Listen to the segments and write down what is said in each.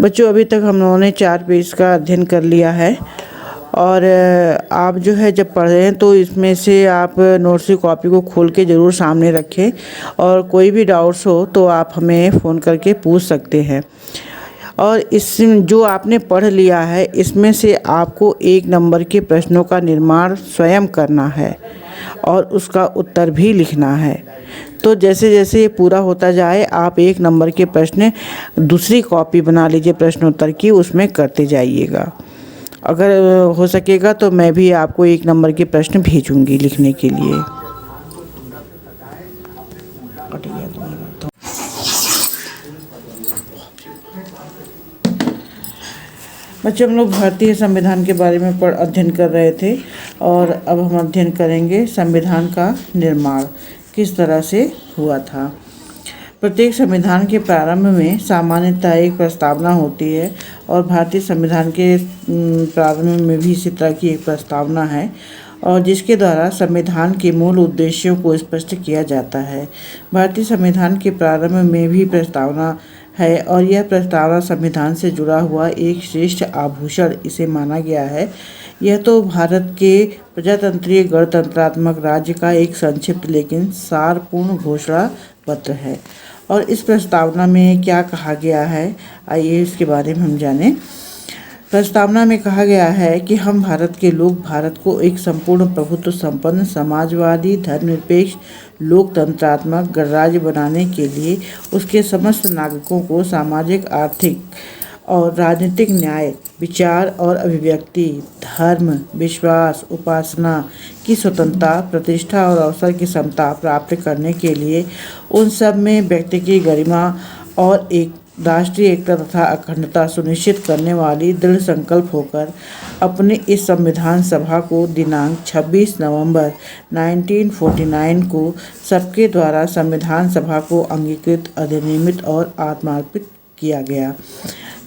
बच्चों, अभी तक हम लोगों ने 4 पेज का अध्ययन कर लिया है और आप जो है जब पढ़ रहे हैं तो इसमें से आप नोट्स की कॉपी को खोल के ज़रूर सामने रखें और कोई भी डाउट्स हो तो आप हमें फ़ोन करके पूछ सकते हैं। और इस जो आपने पढ़ लिया है इसमें से आपको 1 नंबर के प्रश्नों का निर्माण स्वयं करना है और उसका उत्तर भी लिखना है। तो जैसे जैसे ये पूरा होता जाए आप 1 नंबर के प्रश्न दूसरी कॉपी बना लीजिए प्रश्नोत्तर की, उसमें करते जाइएगा। अगर हो सकेगा तो मैं भी आपको 1 नंबर के प्रश्न भेजूंगी लिखने के लिए। बच्चों, हम लोग भारतीय संविधान के बारे में अध्ययन कर रहे थे और अब हम अध्ययन करेंगे संविधान का निर्माण किस तरह से हुआ था। प्रत्येक संविधान के प्रारंभ में सामान्यतः एक प्रस्तावना होती है और भारतीय संविधान के प्रारंभ में भी इसी तरह की एक प्रस्तावना है और जिसके द्वारा संविधान के मूल उद्देश्यों को स्पष्ट किया जाता है। भारतीय संविधान के प्रारंभ में भी प्रस्तावना है और यह प्रस्तावना संविधान से जुड़ा हुआ एक श्रेष्ठ आभूषण इसे माना गया है। यह तो भारत के प्रजातंत्रीय गणतंत्रात्मक राज्य का एक संक्षिप्त लेकिन सारपूर्ण घोषणा पत्र है। और इस प्रस्तावना में क्या कहा गया है, आइए इसके बारे में हम जानें। प्रस्तावना में कहा गया है कि हम भारत के लोग भारत को एक संपूर्ण प्रभुत्व संपन्न समाजवादी धर्मनिरपेक्ष लोकतंत्रात्मक गणराज्य बनाने के लिए उसके समस्त नागरिकों को सामाजिक, आर्थिक और राजनीतिक न्याय, विचार और अभिव्यक्ति, धर्म, विश्वास, उपासना की स्वतंत्रता, प्रतिष्ठा और अवसर की समता प्राप्त करने के लिए उन सब में व्यक्ति की गरिमा और एक राष्ट्रीय एकता तथा अखंडता सुनिश्चित करने वाली दृढ़ संकल्प होकर अपने इस संविधान सभा को दिनांक 26 नवंबर 1949 को सबके द्वारा संविधान सभा को अंगीकृत, अधिनियमित और आत्मार्पित किया गया।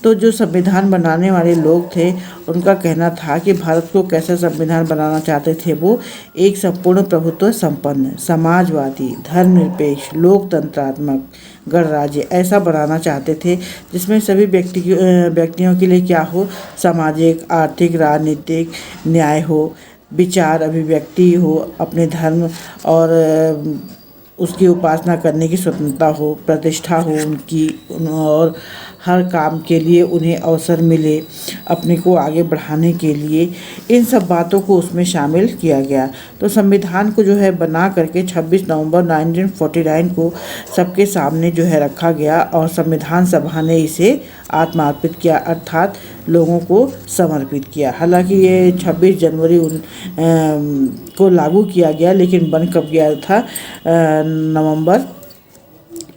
तो जो संविधान बनाने वाले लोग थे उनका कहना था कि भारत को कैसा संविधान बनाना चाहते थे। वो एक संपूर्ण प्रभुत्व संपन्न समाजवादी धर्मनिरपेक्ष लोकतंत्रात्मक गणराज्य ऐसा बनाना चाहते थे जिसमें सभी व्यक्तियों के लिए क्या हो, सामाजिक, आर्थिक, राजनीतिक न्याय हो, विचार अभिव्यक्ति हो, अपने धर्म और उसकी उपासना करने की स्वतंत्रता हो, प्रतिष्ठा हो उनकी और हर काम के लिए उन्हें अवसर मिले अपने को आगे बढ़ाने के लिए। इन सब बातों को उसमें शामिल किया गया। तो संविधान को जो है बना करके 26 नवंबर 1949 को सबके सामने जो है रखा गया और संविधान सभा ने इसे आत्मार्पित किया, अर्थात लोगों को समर्पित किया। हालांकि ये 26 जनवरी को लागू किया गया, लेकिन बन कब गया था,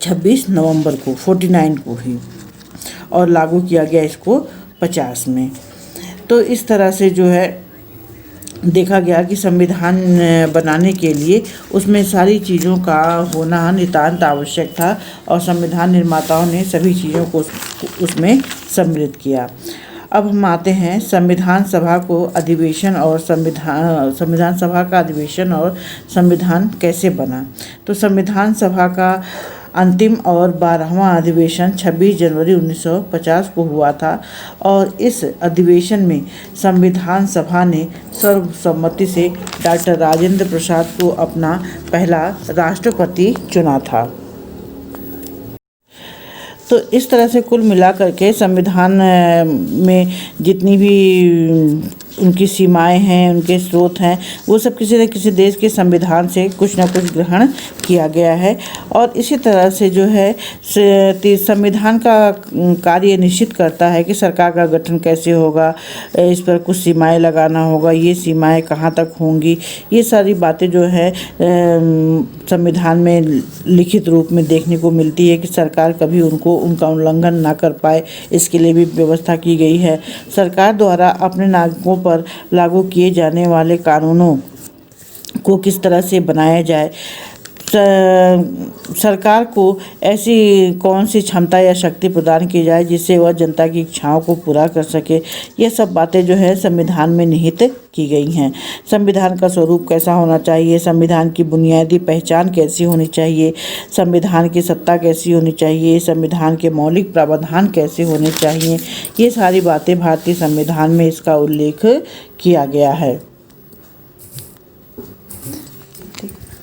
26 नवंबर को 49 को ही, और लागू किया गया इसको 50 में। तो इस तरह से जो है देखा गया कि संविधान बनाने के लिए उसमें सारी चीज़ों का होना नितांत आवश्यक था और संविधान निर्माताओं ने सभी चीज़ों को उसमें सम्मिलित किया। अब हम आते हैं संविधान सभा को अधिवेशन और संविधान सभा का अधिवेशन और संविधान कैसे बना। तो संविधान सभा का अंतिम और 12वां अधिवेशन 26 जनवरी 1950 को हुआ था और इस अधिवेशन में संविधान सभा ने सर्वसम्मति से डॉक्टर राजेंद्र प्रसाद को अपना पहला राष्ट्रपति चुना था। तो इस तरह से कुल मिलाकर के संविधान में जितनी भी उनकी सीमाएं हैं, उनके स्रोत हैं, वो सब किसी न किसी देश के संविधान से कुछ न कुछ ग्रहण किया गया है। और इसी तरह से जो है संविधान का कार्य निश्चित करता है कि सरकार का गठन कैसे होगा, इस पर कुछ सीमाएं लगाना होगा, ये सीमाएं कहाँ तक होंगी, ये सारी बातें जो है संविधान में लिखित रूप में देखने को मिलती है कि सरकार कभी उनका उल्लंघन ना कर पाए, इसके लिए भी व्यवस्था की गई है। सरकार द्वारा अपने नागरिकों पर लागू किए जाने वाले कानूनों को किस तरह से बनाया जाए, सरकार को ऐसी कौन सी क्षमता या शक्ति प्रदान की जाए जिससे वह जनता की इच्छाओं को पूरा कर सके। ये सब बातें जो है संविधान में निहित की गई हैं। संविधान का स्वरूप कैसा होना चाहिए, संविधान की बुनियादी पहचान कैसी होनी चाहिए, संविधान की सत्ता कैसी होनी चाहिए, संविधान के मौलिक प्रावधान कैसे होने चाहिए, ये सारी बातें भारतीय संविधान में इसका उल्लेख किया गया है।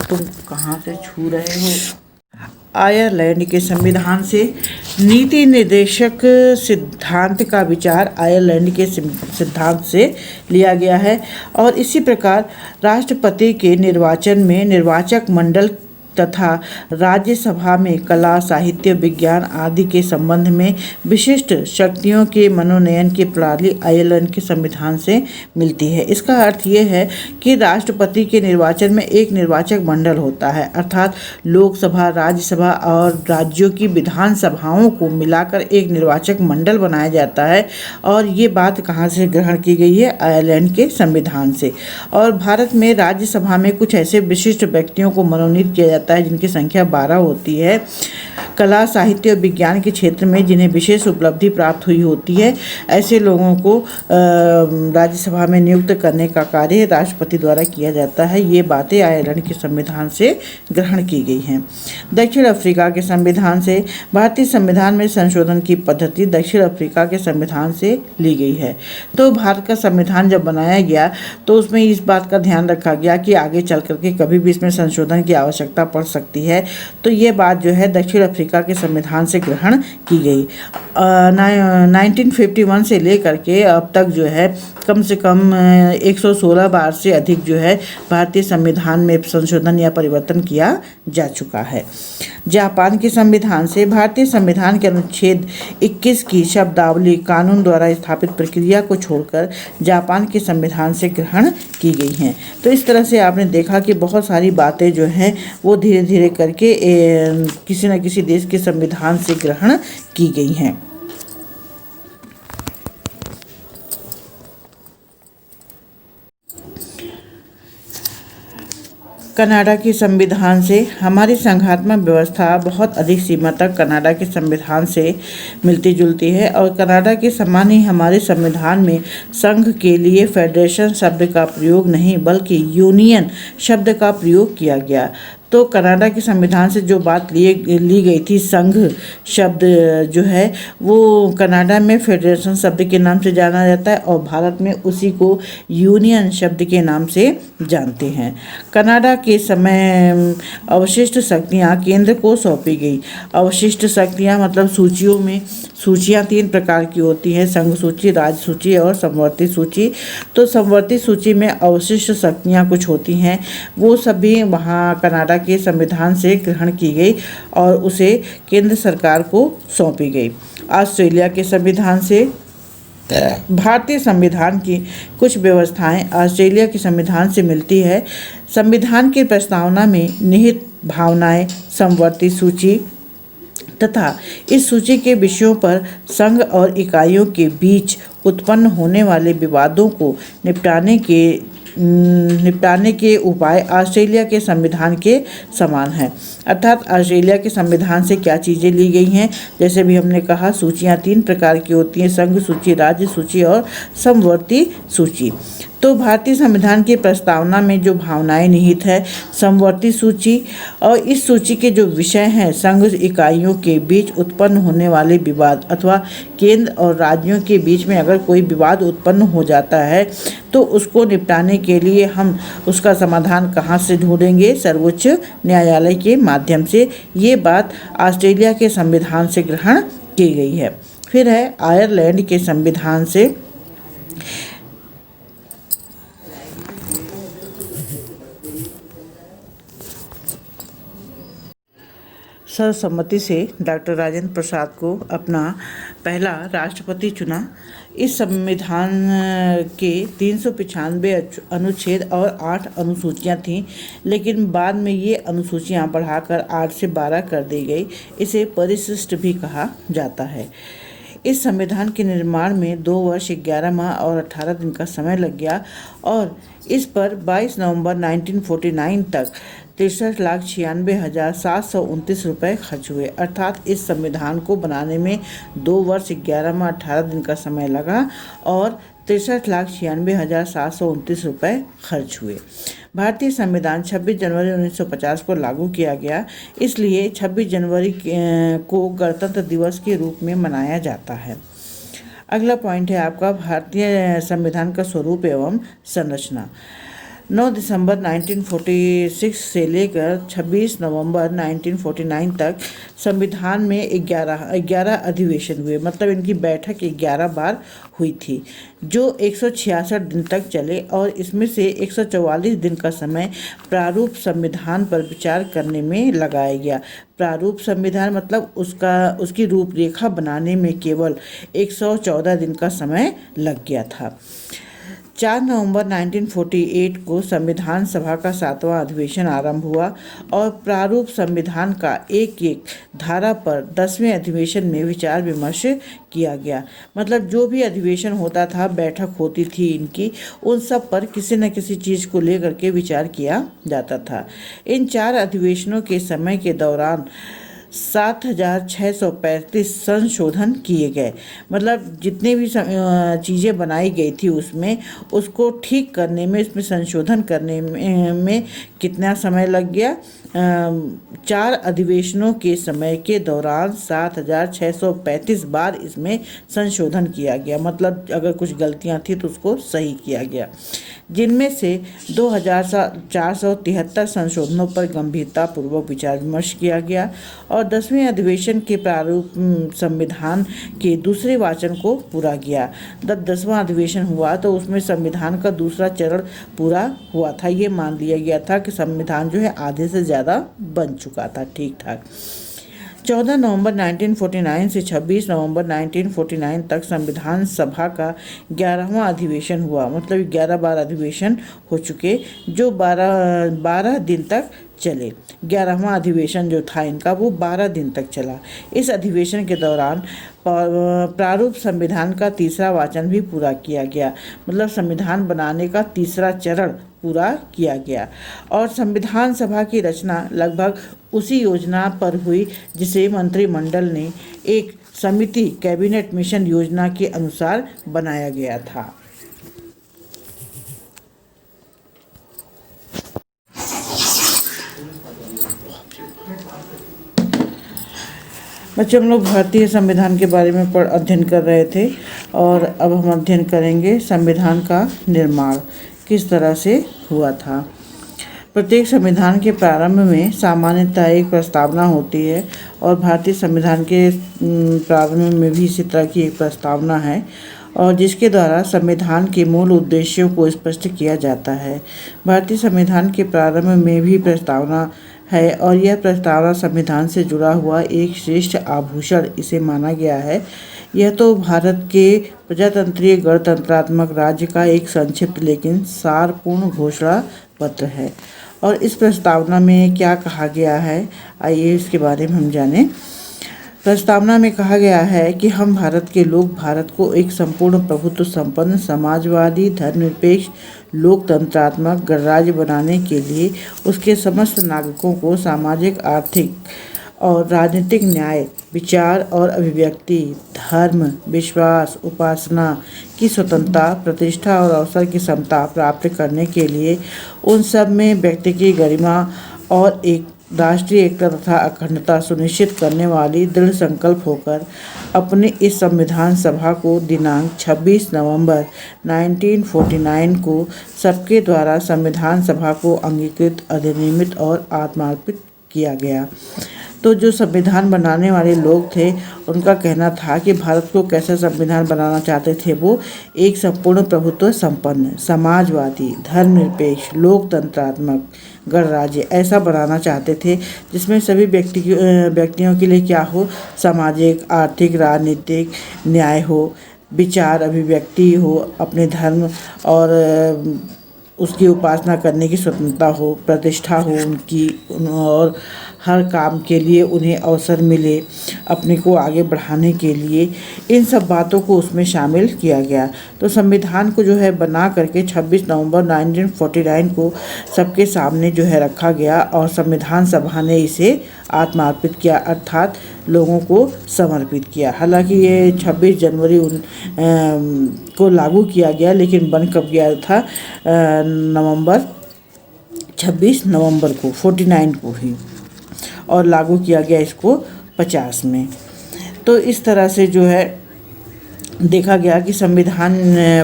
तुम कहाँ से छू रहे हो? आयरलैंड के संविधान से नीति निर्देशक सिद्धांत का विचार आयरलैंड के सिद्धांत से लिया गया है और इसी प्रकार राष्ट्रपति के निर्वाचन में निर्वाचक मंडल तथा राज्यसभा में कला, साहित्य, विज्ञान आदि के संबंध में विशिष्ट शक्तियों के मनोनयन की प्रणाली आयरलैंड के संविधान से मिलती है। इसका अर्थ ये है कि राष्ट्रपति के निर्वाचन में एक निर्वाचक मंडल होता है, अर्थात लोकसभा, राज्यसभा और राज्यों की विधानसभाओं को मिलाकर एक निर्वाचक मंडल बनाया जाता है। और ये बात कहाँ से ग्रहण की गई है? आयरलैंड के संविधान से। और भारत में राज्यसभा में कुछ ऐसे विशिष्ट व्यक्तियों को मनोनीत किया जाता है जिनकी संख्या 12 होती है। कला, साहित्य और विज्ञान के क्षेत्र में जिन्हें विशेष उपलब्धि प्राप्त हुई होती है, ऐसे लोगों को राज्यसभा में नियुक्त करने का कार्य राष्ट्रपति द्वारा किया जाता है। ये बातें आयरलैंड के संविधान से ग्रहण की गई हैं। दक्षिण अफ्रीका के संविधान से भारतीय संविधान में संशोधन की पद्धति दक्षिण अफ्रीका के संविधान से ली गई है। तो भारत का संविधान जब बनाया गया तो उसमें इस बात का ध्यान रखा गया कि आगे चल करके कभी भी इसमें संशोधन की आवश्यकता पड़ सकती है। तो ये बात जो है दक्षिण अफ्रीका के संविधान से ग्रहण की गई। 1951 से लेकर के अब तक जो है कम से कम 116 बार से अधिक जो है भारतीय संविधान में संशोधन या परिवर्तन किया जा चुका है। जापान के संविधान से भारतीय संविधान के अनुच्छेद 21 की शब्दावली कानून द्वारा स्थापित प्रक्रिया को छोड़कर जापान के संविधान से ग्रहण की गई हैं। तो इस तरह से आपने देखा कि बहुत सारी बातें जो हैं वो धीरे धीरे करके किसी न किसी देश के संविधान से ग्रहण की गई हैं। कनाडा के संविधान से हमारी संघात्मक व्यवस्था बहुत अधिक सीमा तक कनाडा के संविधान से मिलती जुलती है और कनाडा के समान ही हमारे संविधान में संघ के लिए फेडरेशन शब्द का प्रयोग नहीं बल्कि यूनियन शब्द का प्रयोग किया गया। तो कनाडा के संविधान से जो बात ली गई थी, संघ शब्द जो है वो कनाडा में फेडरेशन शब्द के नाम से जाना जाता है और भारत में उसी को यूनियन शब्द के नाम से जानते हैं। कनाडा के समय अवशिष्ट शक्तियाँ केंद्र को सौंपी गई। अवशिष्ट शक्तियाँ मतलब सूचियाँ 3 प्रकार की होती हैं, संघ सूची, राज्य सूची और समवर्ती सूची। तो समवर्ती सूची में अवशिष्ट शक्तियाँ कुछ होती हैं, वो सभी वहाँ कनाडा के संविधान से ग्रहण की गई और उसे केंद्र सरकार को सौंपी गई। ऑस्ट्रेलिया के संविधान से भारतीय संविधान की कुछ व्यवस्थाएं ऑस्ट्रेलिया के संविधान से मिलती है। संविधान की प्रस्तावना में निहित भावनाएं समवर्ती सूची तथा इस सूची के विषयों पर संघ और इकाइयों के बीच उत्पन्न होने वाले विवादों को निपटाने के उपाय ऑस्ट्रेलिया के संविधान के समान है। अर्थात ऑस्ट्रेलिया के संविधान से क्या चीज़ें ली गई हैं, जैसे भी हमने कहा सूचियाँ 3 प्रकार की होती हैं, संघ सूची, राज्य सूची और समवर्ती सूची। तो भारतीय संविधान की प्रस्तावना में जो भावनाएं निहित है समवर्ती सूची और इस सूची के जो विषय हैं संघ इकाइयों के बीच उत्पन्न होने वाले विवाद अथवा केंद्र और राज्यों के बीच में अगर कोई विवाद उत्पन्न हो जाता है तो उसको निपटाने के लिए हम उसका समाधान कहाँ से ढूंढेंगे? सर्वोच्च न्यायालय के माध्यम से। ये बात ऑस्ट्रेलिया के संविधान से ग्रहण की गई है। फिर है आयरलैंड के संविधान से सर्वसम्मति से डॉक्टर राजेंद्र प्रसाद को अपना पहला राष्ट्रपति चुना। इस संविधान के 395 अनुच्छेद और 8 अनुसूचियाँ थीं, लेकिन बाद में ये अनुसूचियाँ बढ़ाकर 8 से 12 कर दी गई। इसे परिशिष्ट भी कहा जाता है। इस संविधान के निर्माण में 2 वर्ष 11 माह और 18 दिन का समय लग गया और इस पर 22 नवंबर 1949 तक 63,96,729 रुपये खर्च हुए। अर्थात इस संविधान को बनाने में 2 वर्ष 11 माह 18 दिन का समय लगा और 63,96,729 रुपये खर्च हुए। भारतीय संविधान 26 जनवरी 1950 को लागू किया गया, इसलिए 26 जनवरी को गणतंत्र दिवस के रूप में मनाया जाता है। अगला पॉइंट है आपका भारतीय संविधान का स्वरूप एवं संरचना। 9 दिसंबर 1946 से लेकर 26 नवंबर 1949 तक संविधान में 11 अधिवेशन हुए, मतलब इनकी बैठक 11 बार हुई थी, जो 166 दिन तक चले और इसमें से 144 दिन का समय प्रारूप संविधान पर विचार करने में लगाया गया। प्रारूप संविधान मतलब उसकी रूपरेखा बनाने में केवल 114 दिन का समय लग गया था। 4 नवंबर 1948 को संविधान सभा का 7वां अधिवेशन आरंभ हुआ और प्रारूप संविधान का एक धारा पर 10वें अधिवेशन में विचार विमर्श किया गया। मतलब जो भी अधिवेशन होता था, बैठक होती थी इनकी, उन सब पर किसी न किसी चीज़ को लेकर के विचार किया जाता था। इन 4 अधिवेशनों के समय के दौरान 7,635 संशोधन किए गए। मतलब जितनी भी चीज़ें बनाई गई थी उसको ठीक करने में, इसमें संशोधन करने में कितना समय लग गया। 4 अधिवेशनों के समय के दौरान 7,635 बार इसमें संशोधन किया गया। मतलब अगर कुछ गलतियां थी तो उसको सही किया गया, जिनमें से 2,473 संशोधनों पर गंभीरतापूर्वक विचार विमर्श किया गया और 10वें अधिवेशन के प्रारूप संविधान के दूसरे वाचन को पूरा किया। जब 10वां अधिवेशन हुआ तो उसमें संविधान का दूसरा चरण पूरा हुआ था। ये मान लिया गया था कि संविधान जो है आधे से ज़्यादा बन चुका था ठीक ठाक। 14 नवंबर 1949 से 26 नवंबर 1949 तक संविधान सभा का 11वां अधिवेशन हुआ। मतलब 11 बार अधिवेशन हो चुके, जो 12 दिन तक चले। 11वां अधिवेशन जो था इनका वो 12 दिन तक चला। इस अधिवेशन के दौरान प्रारूप संविधान का तीसरा वाचन भी पूरा किया गया। मतलब संविधान बनाने का तीसरा चरण पूरा किया गया और संविधान सभा की रचना लगभग उसी योजना पर हुई जिसे मंत्रिमंडल ने एक समिति कैबिनेट मिशन योजना के अनुसार बनाया गया था। बच्चों, हम लोग भारतीय संविधान के बारे में अध्ययन कर रहे थे और अब हम अध्ययन करेंगे संविधान का निर्माण किस तरह से हुआ था। प्रत्येक संविधान के प्रारंभ में सामान्यतः एक प्रस्तावना होती है और भारतीय संविधान के प्रारंभ में भी इसी तरह की एक प्रस्तावना है और जिसके द्वारा संविधान के मूल उद्देश्यों को स्पष्ट किया जाता है। भारतीय संविधान के प्रारंभ में भी प्रस्तावना है और यह प्रस्तावना संविधान से जुड़ा हुआ एक श्रेष्ठ आभूषण इसे माना गया है। यह तो भारत के प्रजातंत्रीय गणतंत्रात्मक राज्य का एक संक्षिप्त लेकिन सारपूर्ण घोषणा पत्र है। और इस प्रस्तावना में क्या कहा गया है, आइए इसके बारे में हम जानें। प्रस्तावना में कहा गया है कि हम भारत के लोग भारत को एक संपूर्ण प्रभुत्व संपन्न समाजवादी धर्मनिरपेक्ष लोकतंत्रात्मक गणराज्य बनाने के लिए उसके समस्त नागरिकों को सामाजिक, आर्थिक और राजनीतिक न्याय, विचार और अभिव्यक्ति, धर्म, विश्वास, उपासना की स्वतंत्रता, प्रतिष्ठा और अवसर की समता प्राप्त करने के लिए उन सब में व्यक्ति की गरिमा और एक राष्ट्रीय एकता तथा अखंडता सुनिश्चित करने वाली दृढ़ संकल्प होकर अपने इस संविधान सभा को दिनांक 26 नवंबर 1949 को सबके द्वारा संविधान सभा को अंगीकृत, अधिनियमित और आत्मार्पित किया गया। तो जो संविधान बनाने वाले लोग थे उनका कहना था कि भारत को कैसा संविधान बनाना चाहते थे। वो एक संपूर्ण प्रभुत्व संपन्न समाजवादी धर्मनिरपेक्ष लोकतंत्रात्मक गणराज्य ऐसा बनाना चाहते थे जिसमें सभी व्यक्तियों के लिए क्या हो, सामाजिक, आर्थिक, राजनीतिक न्याय हो, विचार अभिव्यक्ति हो, अपने धर्म और उसकी उपासना करने की स्वतंत्रता हो, प्रतिष्ठा हो उनकी, और हर काम के लिए उन्हें अवसर मिले अपने को आगे बढ़ाने के लिए, इन सब बातों को उसमें शामिल किया गया। तो संविधान को जो है बना करके 26 नवंबर 1949 को सबके सामने जो है रखा गया और संविधान सभा ने इसे आत्मार्पित किया, अर्थात लोगों को समर्पित किया। हालांकि ये 26 जनवरी को लागू किया गया, लेकिन बन कब गया था? 26 नवंबर को 49 को ही, और लागू किया गया इसको 50 में। तो इस तरह से जो है देखा गया कि संविधान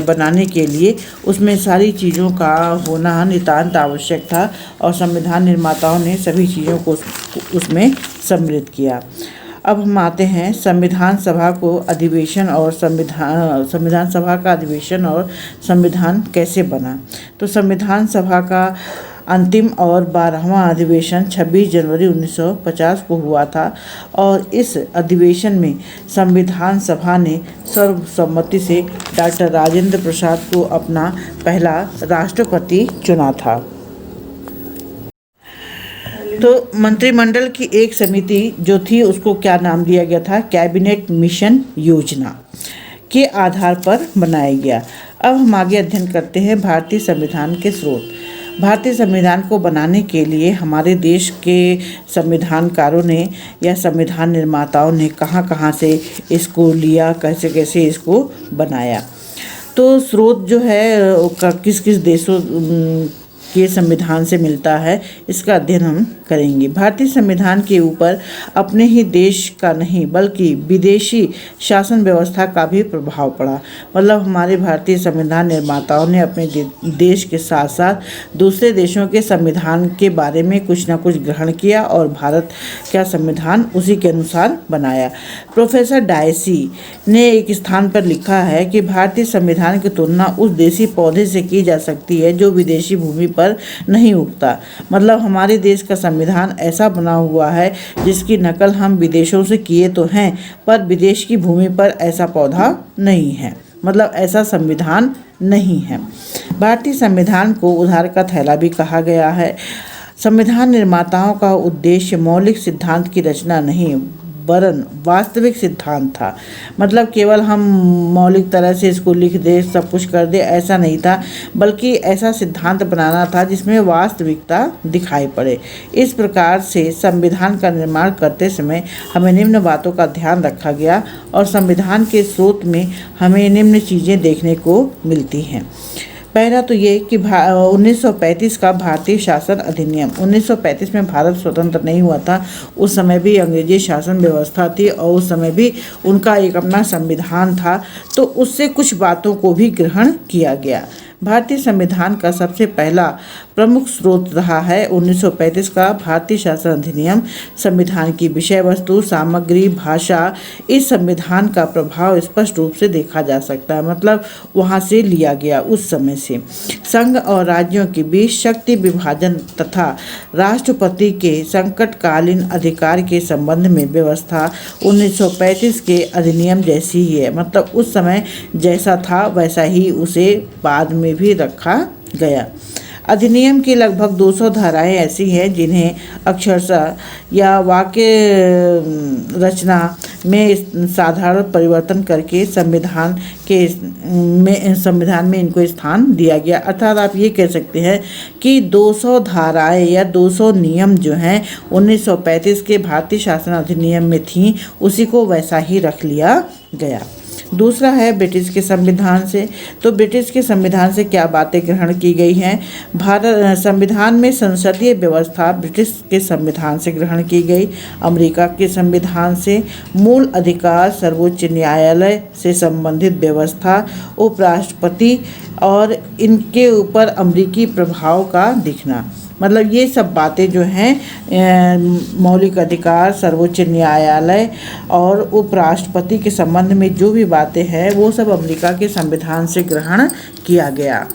बनाने के लिए उसमें सारी चीज़ों का होना नितांत आवश्यक था, और संविधान निर्माताओं ने सभी चीज़ों को उसमें सम्मिलित किया। अब हम आते हैं संविधान सभा को अधिवेशन और संविधान सभा का अधिवेशन और संविधान कैसे बना। तो संविधान सभा का अंतिम और 12वां अधिवेशन 26 जनवरी 1950 को हुआ था, और इस अधिवेशन में संविधान सभा ने सर्वसम्मति से डॉक्टर राजेंद्र प्रसाद को अपना पहला राष्ट्रपति चुना था। तो मंत्रिमंडल की एक समिति जो थी उसको क्या नाम दिया गया था? कैबिनेट मिशन योजना के आधार पर बनाया गया। अब हम आगे अध्ययन करते हैं भारतीय संविधान के स्रोत। भारतीय संविधान को बनाने के लिए हमारे देश के संविधानकारों ने या संविधान निर्माताओं ने कहाँ से इसको लिया, कैसे कैसे इसको बनाया। तो स्रोत जो है किस किस देशों के संविधान से मिलता है, इसका अध्ययन हम करेंगे। भारतीय संविधान के ऊपर अपने ही देश का नहीं बल्कि विदेशी शासन व्यवस्था का भी प्रभाव पड़ा। मतलब हमारे भारतीय संविधान निर्माताओं ने अपने देश के साथ साथ दूसरे देशों के संविधान के बारे में कुछ ना कुछ ग्रहण किया और भारत का संविधान उसी के अनुसार बनाया। प्रोफेसर डायसी ने एक स्थान पर लिखा है कि भारतीय संविधान की तुलना उस देसी पौधे से की जा सकती है जो विदेशी भूमि पर नहीं उगता। मतलब हमारे देश का संविधान ऐसा बना हुआ है जिसकी नकल हम विदेशों से किए तो हैं, पर विदेश की भूमि पर ऐसा पौधा नहीं है, मतलब ऐसा संविधान नहीं है। भारतीय संविधान को उधार का थैला भी कहा गया है। संविधान निर्माताओं का उद्देश्य मौलिक सिद्धांत की रचना नहीं वरन वास्तविक सिद्धांत था। मतलब केवल हम मौलिक तरह से इसको लिख दे, सब कुछ कर दे, ऐसा नहीं था, बल्कि ऐसा सिद्धांत बनाना था जिसमें वास्तविकता दिखाई पड़े। इस प्रकार से संविधान का निर्माण करते समय हमें निम्न बातों का ध्यान रखा गया, और संविधान के स्रोत में हमें निम्न चीज़ें देखने को मिलती हैं। पहला तो ये कि 1935 का भारतीय शासन अधिनियम। 1935 में भारत स्वतंत्र नहीं हुआ था, उस समय भी अंग्रेजी शासन व्यवस्था थी और उस समय भी उनका एक अपना संविधान था, तो उससे कुछ बातों को भी ग्रहण किया गया। भारतीय संविधान का सबसे पहला प्रमुख स्रोत रहा है 1935 का भारतीय शासन अधिनियम। संविधान की विषय वस्तु, सामग्री, भाषा, इस संविधान का प्रभाव स्पष्ट रूप से देखा जा सकता है। मतलब वहाँ से लिया गया उस समय से। संघ और राज्यों के बीच शक्ति विभाजन तथा राष्ट्रपति के संकटकालीन अधिकार के संबंध में व्यवस्था 1935 के अधिनियम जैसी ही है। मतलब उस समय जैसा था वैसा ही उसे बाद में भी रखा गया। अधिनियम की लगभग 200 धाराएं ऐसी हैं जिन्हें अक्षरशः या वाक्य रचना में साधारण परिवर्तन करके संविधान में इनको स्थान दिया गया। अर्थात आप ये कह सकते हैं कि 200 धाराएं या 200 नियम जो हैं 1935 के भारतीय शासन अधिनियम में थीं, उसी को वैसा ही रख लिया गया। दूसरा है ब्रिटिश के संविधान से। तो ब्रिटिश के संविधान से क्या बातें ग्रहण की गई हैं? भारत संविधान में संसदीय व्यवस्था ब्रिटिश के संविधान से ग्रहण की गई। अमेरिका के संविधान से मूल अधिकार, सर्वोच्च न्यायालय से संबंधित व्यवस्था, उपराष्ट्रपति और इनके ऊपर अमेरिकी प्रभाव का दिखना। मतलब ये सब बातें जो हैं मौलिक अधिकार, सर्वोच्च न्यायालय और उपराष्ट्रपति के संबंध में जो भी बातें हैं वो सब अमेरिका के संविधान से ग्रहण किया गया।